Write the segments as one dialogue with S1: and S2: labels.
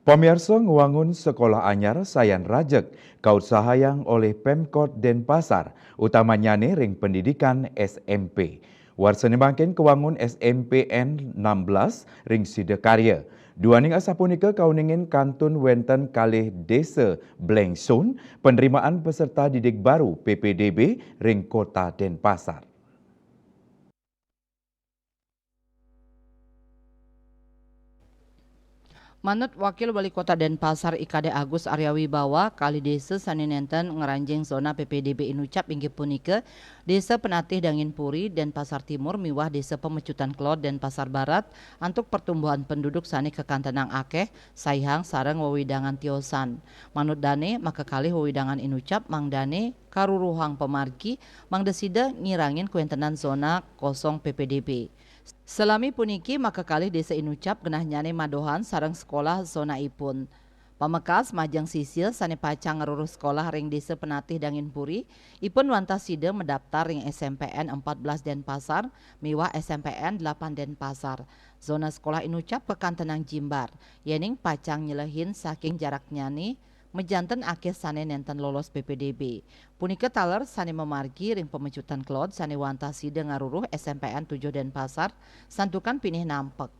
S1: Pamirsa ngewangun sekolah anyar sayan rajek kautsahayang oleh Pemkot Denpasar, utamanya ring pendidikan SMP. Warsane bangken kewangun SMPN 16 ring Sidekarya. Duaning asapunika kauningin kantun wenten kalih desa Blengsun penerimaan peserta didik baru PPDB ring Kota Denpasar.
S2: Manut Wakil Wali Kota Denpasar IKD Agus Arya Wibawa, kali desa saninenten ngeranjing zona PPDB Inucap inggih punika desa Penatih Dangin Puri Denpasar Timur miwah desa Pemecutan Klot Denpasar Barat untuk pertumbuhan penduduk sani kekantenang akeh saihang sareng wewidangan tiosan. Manut dane maka kali wewidangan Inucap Mang Dane karuruhang pemargi Mang Desida ngirangin kuentenan zona kosong PPDB. Selami puniki maka kalih desa Inucap genah nyane madohan sareng sekolah zona ipun. Pamekas majang sisil sane pacang ngeruruh sekolah ring desa Penatih Dangin Puri, ipun wantas sida mendaftar ring SMPN 14 Denpasar, miwah SMPN 8 Denpasar. Zona sekolah Inucap kekantenang Jimbar, yening pacang nyelehin saking jarak nyane mejanten akeh sane nenten lolos PPDB. Punika taler sane memargi ring Pemecutan Klot sane wantasi ngaruruh SMPN 7 Denpasar santukan pinih nampek.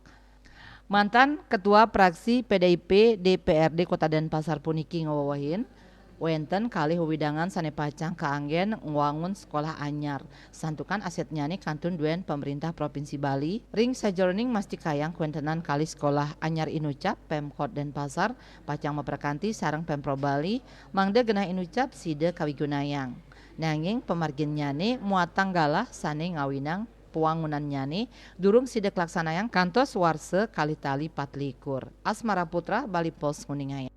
S2: Mantan Ketua Praksi PDIP DPRD Kota Denpasar puniki ngawawahin wenten kalih wewidangan sane pacang kaanggen ngwangun sekolah anyar. Santukan aset nyane kantun duen pemerintah Provinsi Bali. Ring sajroning masti kayang kuentenan kali sekolah anyar Inucap Pemkot Denpasar pacang memperkanti sareng Pemprov Bali mangda genah Inucap sida kawigunayang. Nanging pemargin nyane muatang galah sane ngawinang pewangunan nyane durung sidak laksanayang kantos warse kali tali 4 likur. Asmara Putra Bali Pos Kuningan.